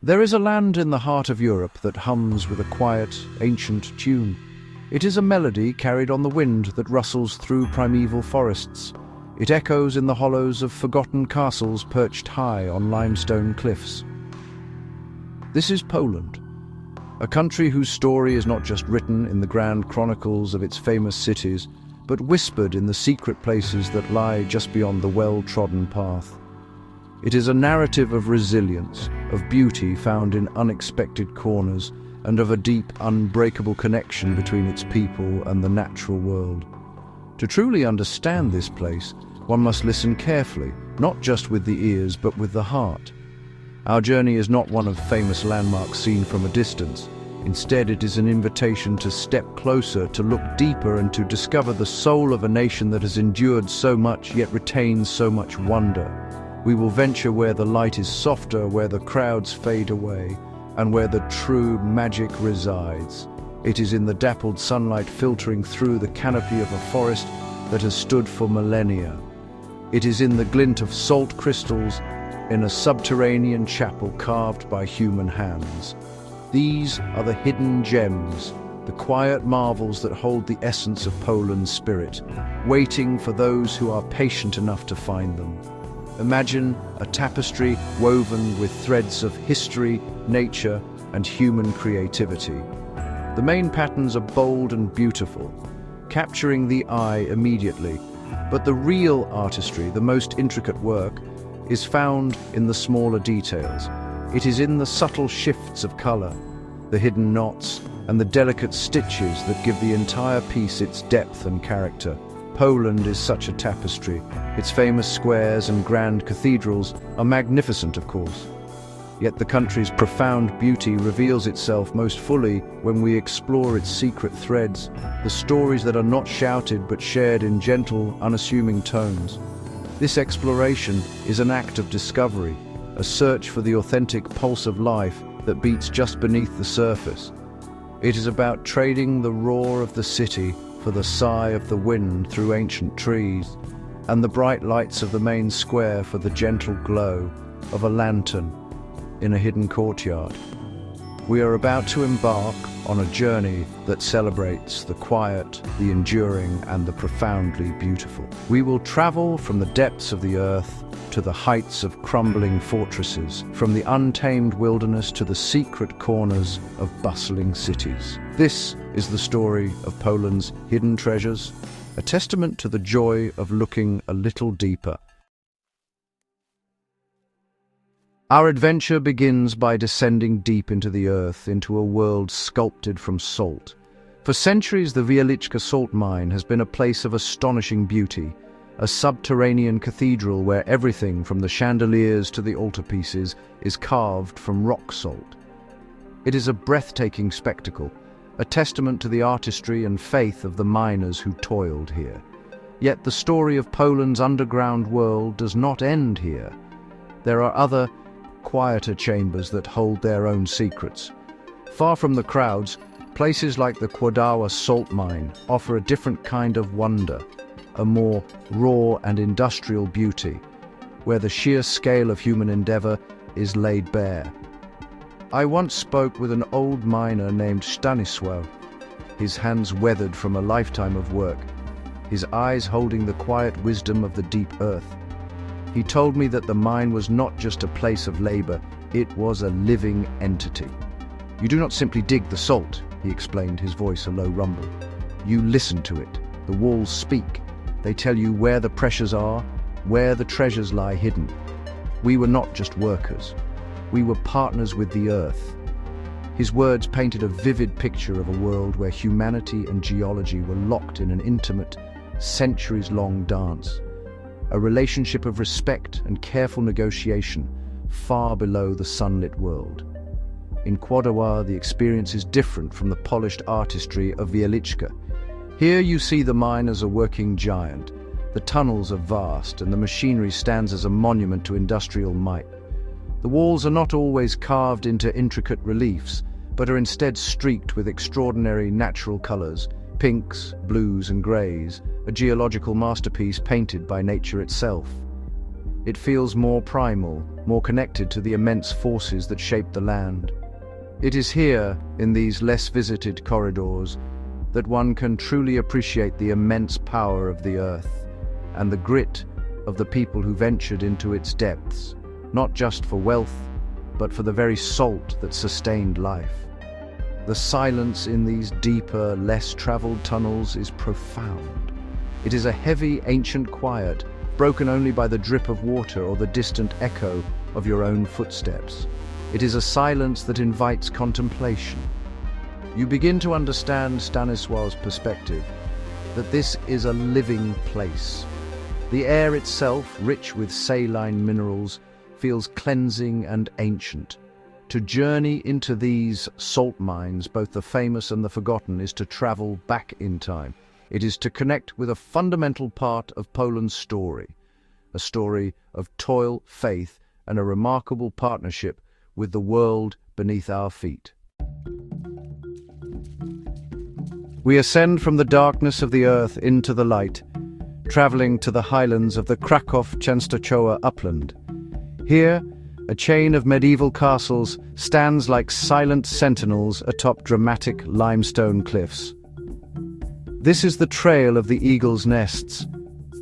There is a land in the heart of Europe that hums with a quiet, ancient tune. It is a melody carried on the wind that rustles through primeval forests. It echoes in the hollows of forgotten castles perched high on limestone cliffs. This is Poland, a country whose story is not just written in the grand chronicles of its famous cities, but whispered in the secret places that lie just beyond the well-trodden path. It is a narrative of resilience, of beauty found in unexpected corners, and of a deep, unbreakable connection between its people and the natural world. To truly understand this place, one must listen carefully, not just with the ears, but with the heart. Our journey is not one of famous landmarks seen from a distance. Instead, it is an invitation to step closer, to look deeper, and to discover the soul of a nation that has endured so much, yet retains so much wonder. We will venture where the light is softer, where the crowds fade away, and where the true magic resides. It is in the dappled sunlight filtering through the canopy of a forest that has stood for millennia. It is in the glint of salt crystals in a subterranean chapel carved by human hands. These are the hidden gems, the quiet marvels that hold the essence of Poland's spirit, waiting for those who are patient enough to find them. Imagine a tapestry woven with threads of history, nature, and human creativity. The main patterns are bold and beautiful, capturing the eye immediately, but the real artistry, the most intricate work, is found in the smaller details. It is in the subtle shifts of color, the hidden knots, and the delicate stitches that give the entire piece its depth and character. Poland is such a tapestry. Its famous squares and grand cathedrals are magnificent, of course. Yet the country's profound beauty reveals itself most fully when we explore its secret threads, the stories that are not shouted but shared in gentle, unassuming tones. This exploration is an act of discovery, a search for the authentic pulse of life that beats just beneath the surface. It is about trading the roar of the city for the sigh of the wind through ancient trees, and the bright lights of the main square for the gentle glow of a lantern in a hidden courtyard. We are about to embark on a journey that celebrates the quiet, the enduring, and the profoundly beautiful. We will travel from the depths of the earth to the heights of crumbling fortresses, from the untamed wilderness to the secret corners of bustling cities. This is the story of Poland's hidden treasures, a testament to the joy of looking a little deeper. Our adventure begins by descending deep into the earth, into a world sculpted from salt. For centuries, the Wieliczka salt mine has been a place of astonishing beauty, a subterranean cathedral where everything from the chandeliers to the altarpieces is carved from rock salt. It is a breathtaking spectacle, a testament to the artistry and faith of the miners who toiled here. Yet the story of Poland's underground world does not end here. There are other, quieter chambers that hold their own secrets. Far from the crowds, places like the Kraków salt mine offer a different kind of wonder, a more raw and industrial beauty, where the sheer scale of human endeavor is laid bare. I once spoke with an old miner named Stanisław, his hands weathered from a lifetime of work, his eyes holding the quiet wisdom of the deep earth. He told me that the mine was not just a place of labor, it was a living entity. You do not simply dig the salt, he explained, his voice a low rumble. You listen to it. The walls speak. They tell you where the pressures are, where the treasures lie hidden. We were not just workers. We were partners with the earth. His words painted a vivid picture of a world where humanity and geology were locked in an intimate, centuries-long dance. A relationship of respect and careful negotiation, far below the sunlit world. In Kraków, the experience is different from the polished artistry of Wieliczka. Here you see the mine as a working giant. The tunnels are vast, and the machinery stands as a monument to industrial might. The walls are not always carved into intricate reliefs, but are instead streaked with extraordinary natural colors, pinks, blues, and grays, a geological masterpiece painted by nature itself. It feels more primal, more connected to the immense forces that shape the land. It is here, in these less visited corridors, that one can truly appreciate the immense power of the earth and the grit of the people who ventured into its depths, not just for wealth, but for the very salt that sustained life. The silence in these deeper, less traveled tunnels is profound. It is a heavy, ancient quiet, broken only by the drip of water or the distant echo of your own footsteps. It is a silence that invites contemplation. You begin to understand Stanisław's perspective, that this is a living place. The air itself, rich with saline minerals, feels cleansing and ancient. To journey into these salt mines, both the famous and the forgotten, is to travel back in time. It is to connect with a fundamental part of Poland's story, a story of toil, faith, and a remarkable partnership with the world beneath our feet. We ascend from the darkness of the earth into the light, traveling to the highlands of the Kraków-Częstochowa upland. Here, a chain of medieval castles stands like silent sentinels atop dramatic limestone cliffs. This is the Trail of the Eagle's Nests,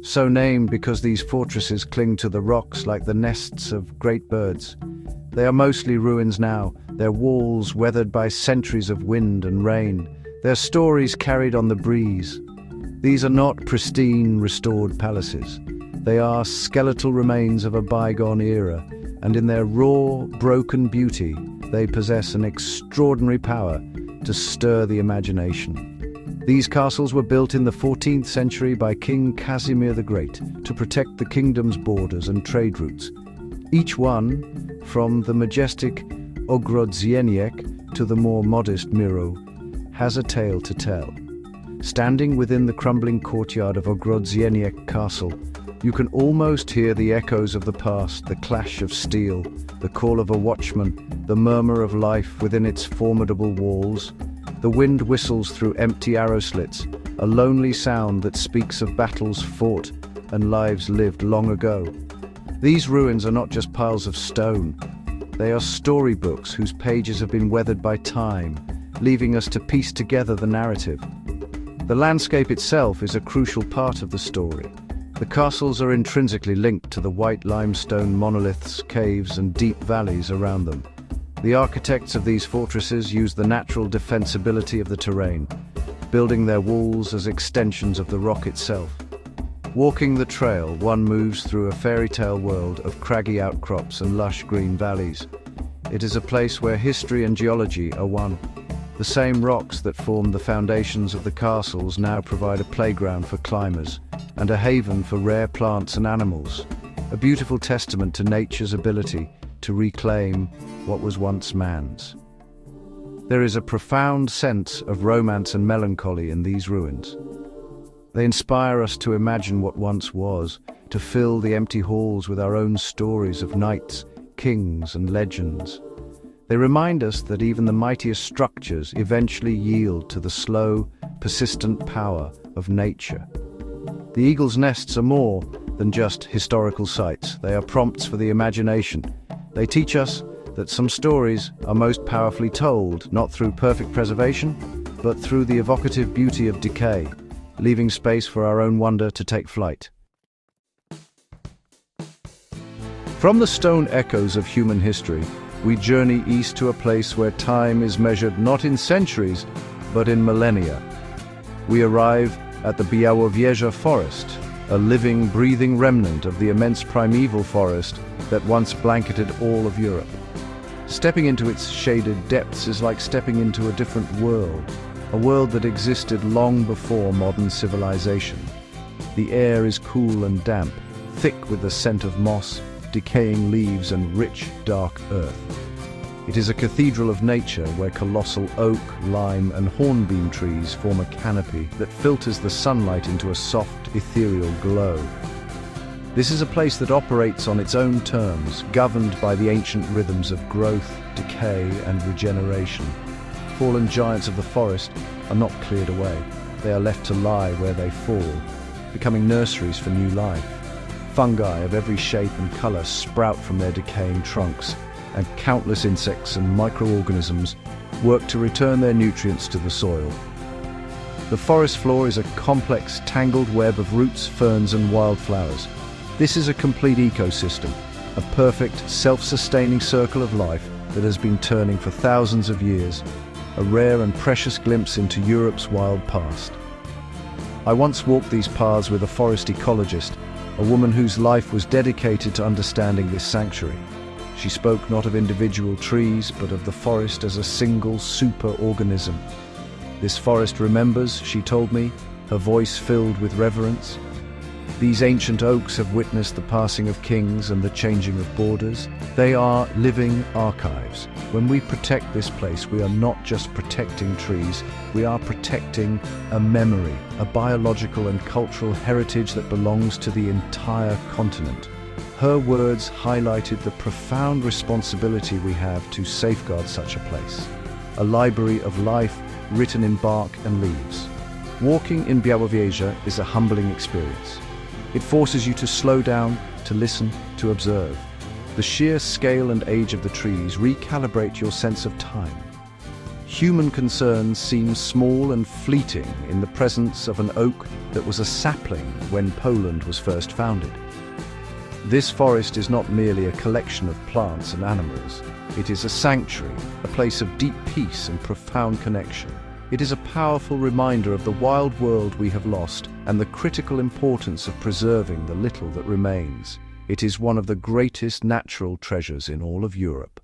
so named because these fortresses cling to the rocks like the nests of great birds. They are mostly ruins now, their walls weathered by centuries of wind and rain, their stories carried on the breeze. These are not pristine, restored palaces. They are skeletal remains of a bygone era, and in their raw, broken beauty, they possess an extraordinary power to stir the imagination. These castles were built in the 14th century by King Casimir the Great to protect the kingdom's borders and trade routes. Each one, from the majestic Ogrodzieniec to the more modest Miro, has a tale to tell. Standing within the crumbling courtyard of Ogrodzieniec Castle, you can almost hear the echoes of the past, the clash of steel, the call of a watchman, the murmur of life within its formidable walls. The wind whistles through empty arrow slits, a lonely sound that speaks of battles fought and lives lived long ago. These ruins are not just piles of stone. They are storybooks whose pages have been weathered by time, leaving us to piece together the narrative. The landscape itself is a crucial part of the story. The castles are intrinsically linked to the white limestone monoliths, caves, and deep valleys around them. The architects of these fortresses used the natural defensibility of the terrain, building their walls as extensions of the rock itself. Walking the trail, one moves through a fairy tale world of craggy outcrops and lush green valleys. It is a place where history and geology are one. The same rocks that formed the foundations of the castles now provide a playground for climbers and a haven for rare plants and animals, a beautiful testament to nature's ability to reclaim what was once man's. There is a profound sense of romance and melancholy in these ruins. They inspire us to imagine what once was, to fill the empty halls with our own stories of knights, kings, and legends. They remind us that even the mightiest structures eventually yield to the slow, persistent power of nature. The eagle's nests are more than just historical sites. They are prompts for the imagination. They teach us that some stories are most powerfully told, not through perfect preservation, but through the evocative beauty of decay, leaving space for our own wonder to take flight. From the stone echoes of human history, we journey east to a place where time is measured not in centuries, but in millennia. We arrive at the Białowieża forest, a living, breathing remnant of the immense primeval forest that once blanketed all of Europe. Stepping into its shaded depths is like stepping into a different world, a world that existed long before modern civilization. The air is cool and damp, thick with the scent of moss, decaying leaves, and rich, dark earth. It is a cathedral of nature where colossal oak, lime, and hornbeam trees form a canopy that filters the sunlight into a soft, ethereal glow. This is a place that operates on its own terms, governed by the ancient rhythms of growth, decay, and regeneration. Fallen giants of the forest are not cleared away. They are left to lie where they fall, becoming nurseries for new life. Fungi of every shape and color sprout from their decaying trunks, and countless insects and microorganisms work to return their nutrients to the soil. The forest floor is a complex, tangled web of roots, ferns, and wildflowers. This is a complete ecosystem, a perfect, self-sustaining circle of life that has been turning for thousands of years, a rare and precious glimpse into Europe's wild past. I once walked these paths with a forest ecologist, a woman whose life was dedicated to understanding this sanctuary. She spoke not of individual trees, but of the forest as a single superorganism. This forest remembers, she told me, her voice filled with reverence. These ancient oaks have witnessed the passing of kings and the changing of borders. They are living archives. When we protect this place, we are not just protecting trees, we are protecting a memory, a biological and cultural heritage that belongs to the entire continent. Her words highlighted the profound responsibility we have to safeguard such a place. A library of life written in bark and leaves. Walking in Białowieża is a humbling experience. It forces you to slow down, to listen, to observe. The sheer scale and age of the trees recalibrate your sense of time. Human concerns seem small and fleeting in the presence of an oak that was a sapling when Poland was first founded. This forest is not merely a collection of plants and animals. It is a sanctuary, a place of deep peace and profound connection. It is a powerful reminder of the wild world we have lost and the critical importance of preserving the little that remains. It is one of the greatest natural treasures in all of Europe.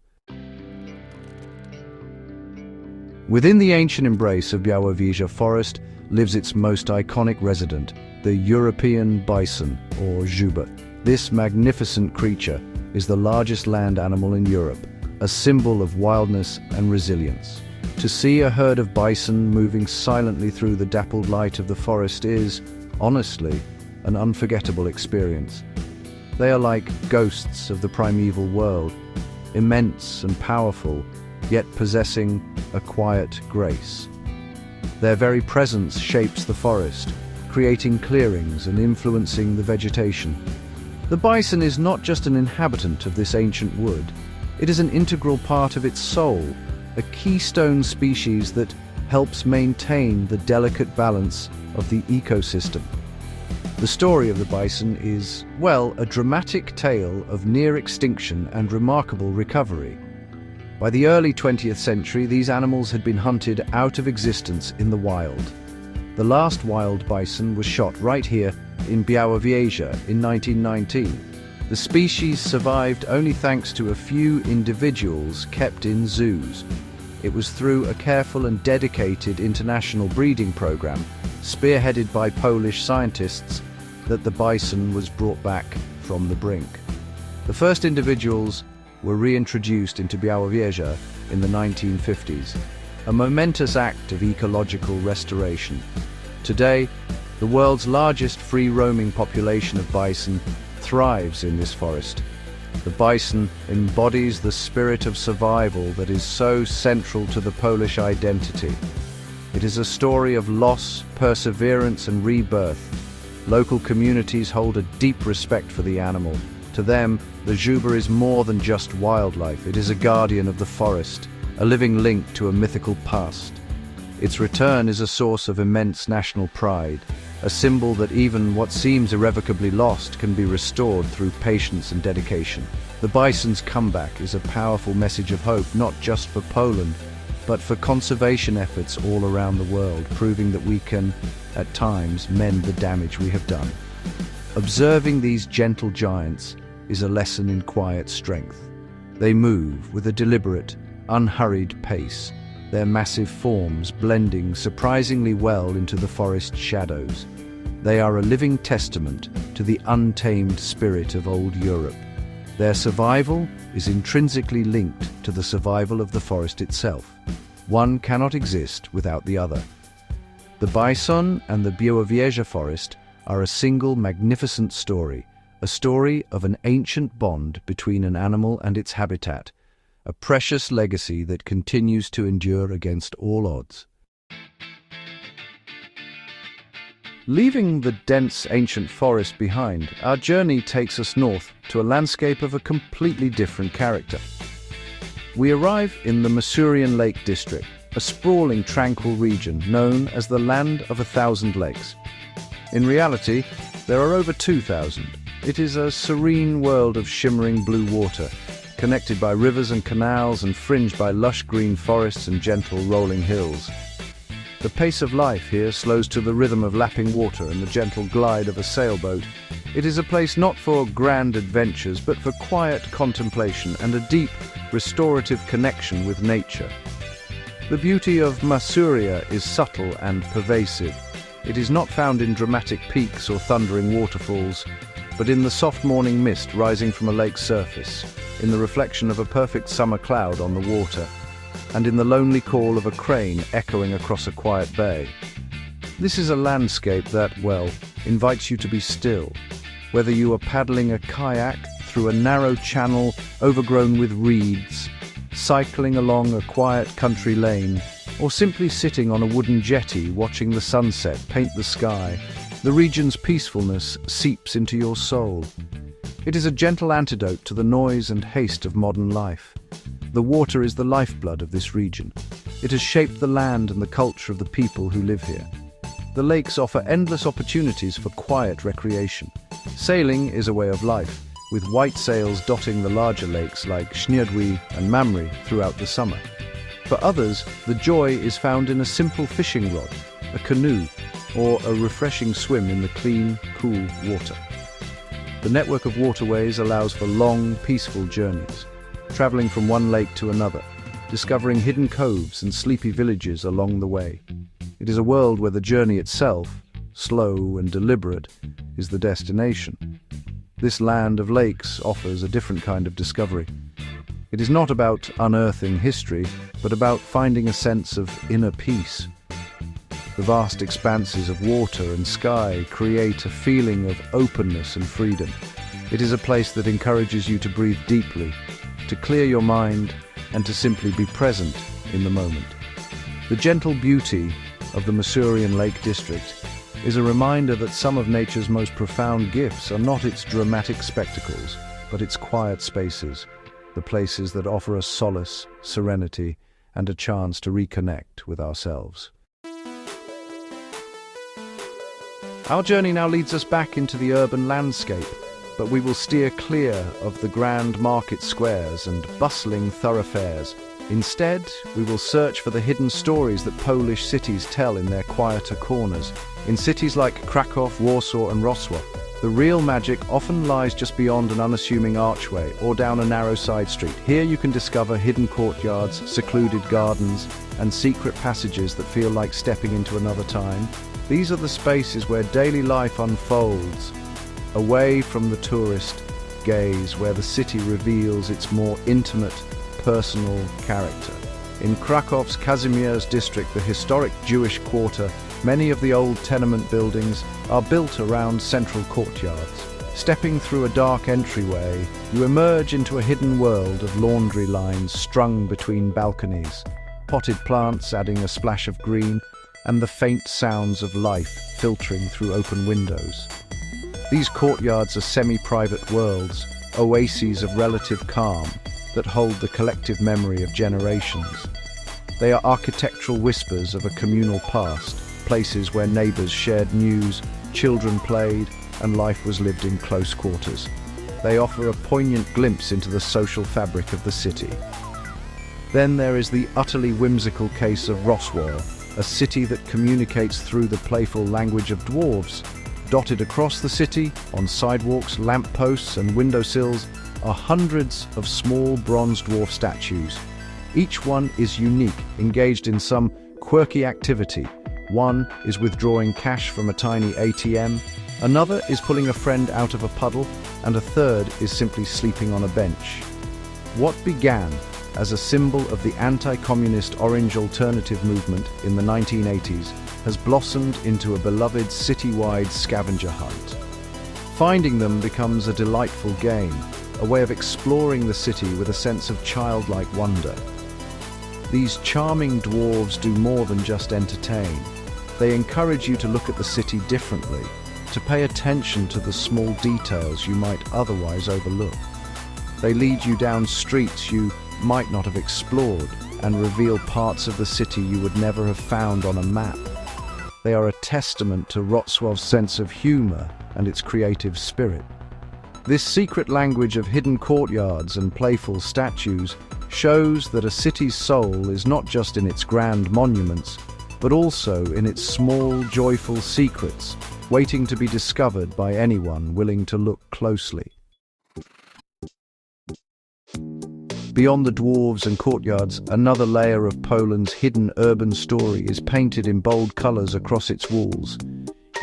Within the ancient embrace of Białowieża forest lives its most iconic resident, the European bison, or zebra. This magnificent creature is the largest land animal in Europe, a symbol of wildness and resilience. To see a herd of bison moving silently through the dappled light of the forest is, honestly, an unforgettable experience. They are like ghosts of the primeval world, immense and powerful, yet possessing a quiet grace. Their very presence shapes the forest, creating clearings and influencing the vegetation. The bison is not just an inhabitant of this ancient wood, it is an integral part of its soul, a keystone species that helps maintain the delicate balance of the ecosystem. The story of the bison is, well, a dramatic tale of near extinction and remarkable recovery. By the early 20th century, these animals had been hunted out of existence in the wild. The last wild bison was shot right here in Białowieża in 1919. The species survived only thanks to a few individuals kept in zoos. It was through a careful and dedicated international breeding program, spearheaded by Polish scientists, that the bison was brought back from the brink. The first individuals were reintroduced into Białowieża in the 1950s, a momentous act of ecological restoration. Today, the world's largest free-roaming population of bison thrives in this forest. The bison embodies the spirit of survival that is so central to the Polish identity. It is a story of loss, perseverance, and rebirth. Local communities hold a deep respect for the animal. To them, the zebra is more than just wildlife. It is a guardian of the forest, a living link to a mythical past. Its return is a source of immense national pride, a symbol that even what seems irrevocably lost can be restored through patience and dedication. The bison's comeback is a powerful message of hope, not just for Poland, but for conservation efforts all around the world, proving that we can, at times, mend the damage we have done. Observing these gentle giants is a lesson in quiet strength. They move with a deliberate, unhurried pace, their massive forms blending surprisingly well into the forest shadows. They are a living testament to the untamed spirit of old Europe. Their survival is intrinsically linked to the survival of the forest itself. One cannot exist without the other. The bison and the Białowieża forest are a single magnificent story, a story of an ancient bond between an animal and its habitat, a precious legacy that continues to endure against all odds. Leaving the dense ancient forest behind, our journey takes us north to a landscape of a completely different character. We arrive in the Masurian Lake District, a sprawling, tranquil region known as the Land of 1,000 Lakes. In reality, there are over 2,000. It is a serene world of shimmering blue water, connected by rivers and canals and fringed by lush green forests and gentle rolling hills. The pace of life here slows to the rhythm of lapping water and the gentle glide of a sailboat. It is a place not for grand adventures, but for quiet contemplation and a deep, restorative connection with nature. The beauty of Masuria is subtle and pervasive. It is not found in dramatic peaks or thundering waterfalls, but in the soft morning mist rising from a lake's surface, in the reflection of a perfect summer cloud on the water, and in the lonely call of a crane echoing across a quiet bay. This is a landscape that, well, invites you to be still. Whether you are paddling a kayak through a narrow channel overgrown with reeds, cycling along a quiet country lane, or simply sitting on a wooden jetty watching the sunset paint the sky, the region's peacefulness seeps into your soul. It is a gentle antidote to the noise and haste of modern life. The water is the lifeblood of this region. It has shaped the land and the culture of the people who live here. The lakes offer endless opportunities for quiet recreation. Sailing is a way of life, with white sails dotting the larger lakes like Śniadły and Mamre throughout the summer. For others, the joy is found in a simple fishing rod, a canoe, or a refreshing swim in the clean, cool water. The network of waterways allows for long, peaceful journeys, traveling from one lake to another, discovering hidden coves and sleepy villages along the way. It is a world where the journey itself, slow and deliberate, is the destination. This land of lakes offers a different kind of discovery. It is not about unearthing history, but about finding a sense of inner peace. The vast expanses of water and sky create a feeling of openness and freedom. It is a place that encourages you to breathe deeply, to clear your mind, and to simply be present in the moment. The gentle beauty of the Masurian Lake District is a reminder that some of nature's most profound gifts are not its dramatic spectacles, but its quiet spaces, the places that offer us solace, serenity, and a chance to reconnect with ourselves. Our journey now leads us back into the urban landscape, but we will steer clear of the grand market squares and bustling thoroughfares. Instead, we will search for the hidden stories that Polish cities tell in their quieter corners. In cities like Kraków, Warsaw and Wrocław, the real magic often lies just beyond an unassuming archway or down a narrow side street. Here you can discover hidden courtyards, secluded gardens, and secret passages that feel like stepping into another time. These are the spaces where daily life unfolds, away from the tourist gaze, where the city reveals its more intimate, personal character. In Krakow's Kazimierz district, the historic Jewish quarter, many of the old tenement buildings are built around central courtyards. Stepping through a dark entryway, you emerge into a hidden world of laundry lines strung between balconies, potted plants adding a splash of green, and the faint sounds of life filtering through open windows. These courtyards are semi-private worlds, oases of relative calm that hold the collective memory of generations. They are architectural whispers of a communal past, places where neighbors shared news, children played, and life was lived in close quarters. They offer a poignant glimpse into the social fabric of the city. Then there is the utterly whimsical case of Wrocław, a city that communicates through the playful language of dwarves. Dotted across the city, on sidewalks, lampposts and windowsills, are hundreds of small bronze dwarf statues. Each one is unique, engaged in some quirky activity. One is withdrawing cash from a tiny ATM, another is pulling a friend out of a puddle, and a third is simply sleeping on a bench. What began as a symbol of the anti-communist Orange Alternative movement in the 1980s has blossomed into a beloved citywide scavenger hunt. Finding them becomes a delightful game, a way of exploring the city with a sense of childlike wonder. These charming dwarves do more than just entertain. They encourage you to look at the city differently, to pay attention to the small details you might otherwise overlook. They lead you down streets you might not have explored and reveal parts of the city you would never have found on a map. They are a testament to Wrocław's sense of humor and its creative spirit. This secret language of hidden courtyards and playful statues shows that a city's soul is not just in its grand monuments, but also in its small, joyful secrets, waiting to be discovered by anyone willing to look closely. Beyond the dwarves and courtyards, another layer of Poland's hidden urban story is painted in bold colors across its walls.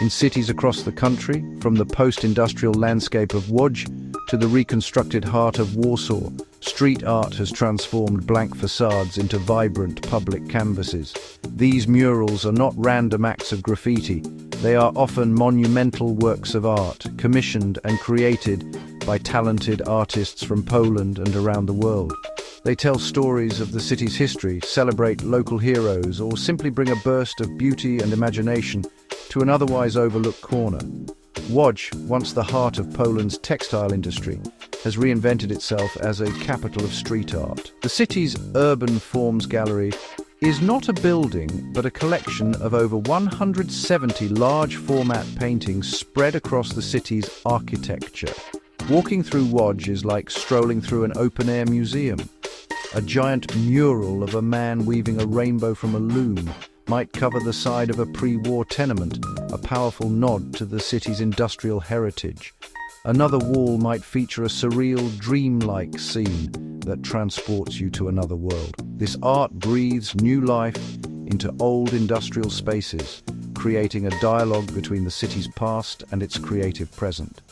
In cities across the country, from the post-industrial landscape of Łódź to the reconstructed heart of Warsaw, street art has transformed blank facades into vibrant public canvases. These murals are not random acts of graffiti. They are often monumental works of art, commissioned and created by talented artists from Poland and around the world. They tell stories of the city's history, celebrate local heroes, or simply bring a burst of beauty and imagination to an otherwise overlooked corner. Łódź, once the heart of Poland's textile industry, has reinvented itself as a capital of street art. The city's Urban Forms Gallery is not a building, but a collection of over 170 large-format paintings spread across the city's architecture. Walking through Łódź is like strolling through an open-air museum. A giant mural of a man weaving a rainbow from a loom might cover the side of a pre-war tenement, a powerful nod to the city's industrial heritage. Another wall might feature a surreal, dreamlike scene that transports you to another world. This art breathes new life into old industrial spaces, creating a dialogue between the city's past and its creative present.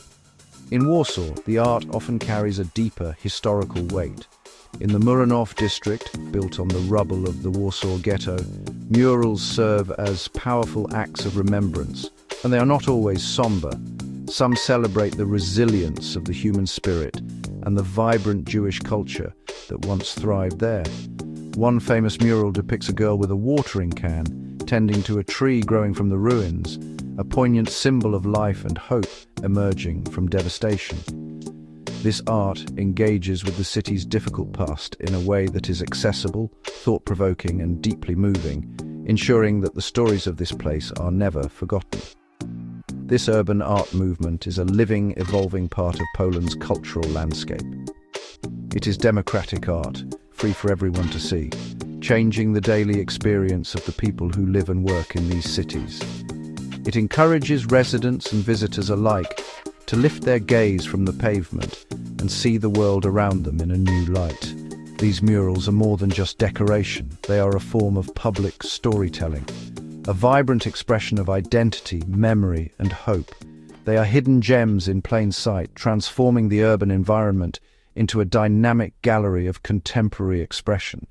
In Warsaw, the art often carries a deeper historical weight. In the Muranów district, built on the rubble of the Warsaw Ghetto, murals serve as powerful acts of remembrance, and they are not always somber. Some celebrate the resilience of the human spirit and the vibrant Jewish culture that once thrived there. One famous mural depicts a girl with a watering can, tending to a tree growing from the ruins, a poignant symbol of life and hope emerging from devastation. This art engages with the city's difficult past in a way that is accessible, thought-provoking, and deeply moving, ensuring that the stories of this place are never forgotten. This urban art movement is a living, evolving part of Poland's cultural landscape. It is democratic art, free for everyone to see, changing the daily experience of the people who live and work in these cities. It encourages residents and visitors alike to lift their gaze from the pavement and see the world around them in a new light. These murals are more than just decoration. They are a form of public storytelling, a vibrant expression of identity, memory, and hope. They are hidden gems in plain sight, transforming the urban environment into a dynamic gallery of contemporary expression.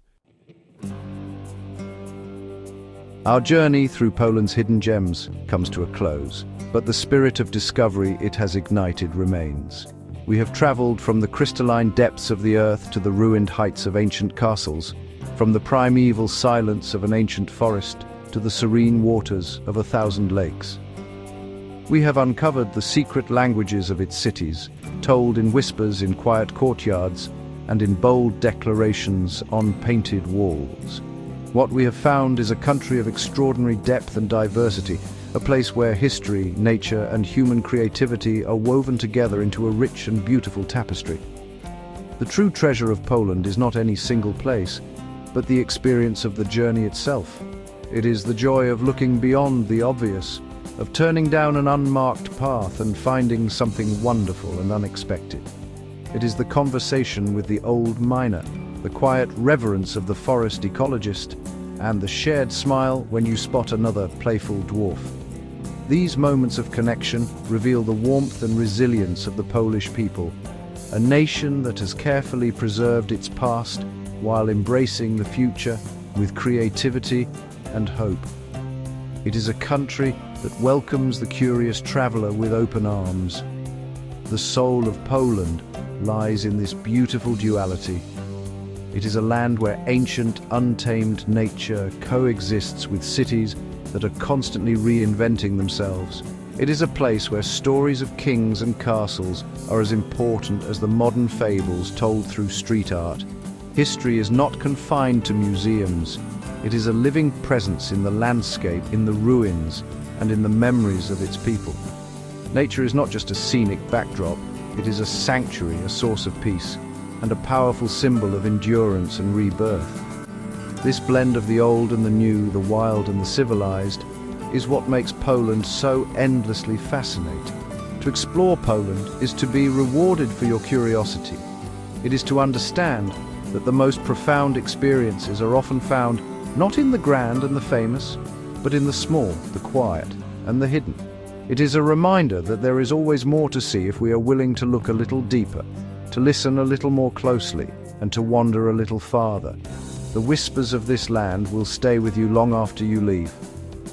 Our journey through Poland's hidden gems comes to a close, but the spirit of discovery it has ignited remains. We have traveled from the crystalline depths of the earth to the ruined heights of ancient castles, from the primeval silence of an ancient forest to the serene waters of 1,000 lakes. We have uncovered the secret languages of its cities, told in whispers in quiet courtyards and in bold declarations on painted walls. What we have found is a country of extraordinary depth and diversity, a place where history, nature, and human creativity are woven together into a rich and beautiful tapestry. The true treasure of Poland is not any single place, but the experience of the journey itself. It is the joy of looking beyond the obvious, of turning down an unmarked path and finding something wonderful and unexpected. It is the conversation with the old miner, the quiet reverence of the forest ecologist, and the shared smile when you spot another playful dwarf. These moments of connection reveal the warmth and resilience of the Polish people, a nation that has carefully preserved its past while embracing the future with creativity and hope. It is a country that welcomes the curious traveler with open arms. The soul of Poland lies in this beautiful duality, It is a land where ancient, untamed nature coexists with cities that are constantly reinventing themselves. It is a place where stories of kings and castles are as important as the modern fables told through street art. History is not confined to museums. It is a living presence in the landscape, in the ruins, and in the memories of its people. Nature is not just a scenic backdrop, it is a sanctuary, a source of peace, and a powerful symbol of endurance and rebirth. This blend of the old and the new, the wild and the civilized, is what makes Poland so endlessly fascinating. To explore Poland is to be rewarded for your curiosity. It is to understand that the most profound experiences are often found not in the grand and the famous, but in the small, the quiet, and the hidden. It is a reminder that there is always more to see if we are willing to look a little deeper, to listen a little more closely, and to wander a little farther. The whispers of this land will stay with you long after you leave.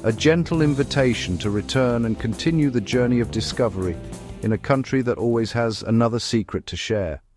A gentle invitation to return and continue the journey of discovery in a country that always has another secret to share.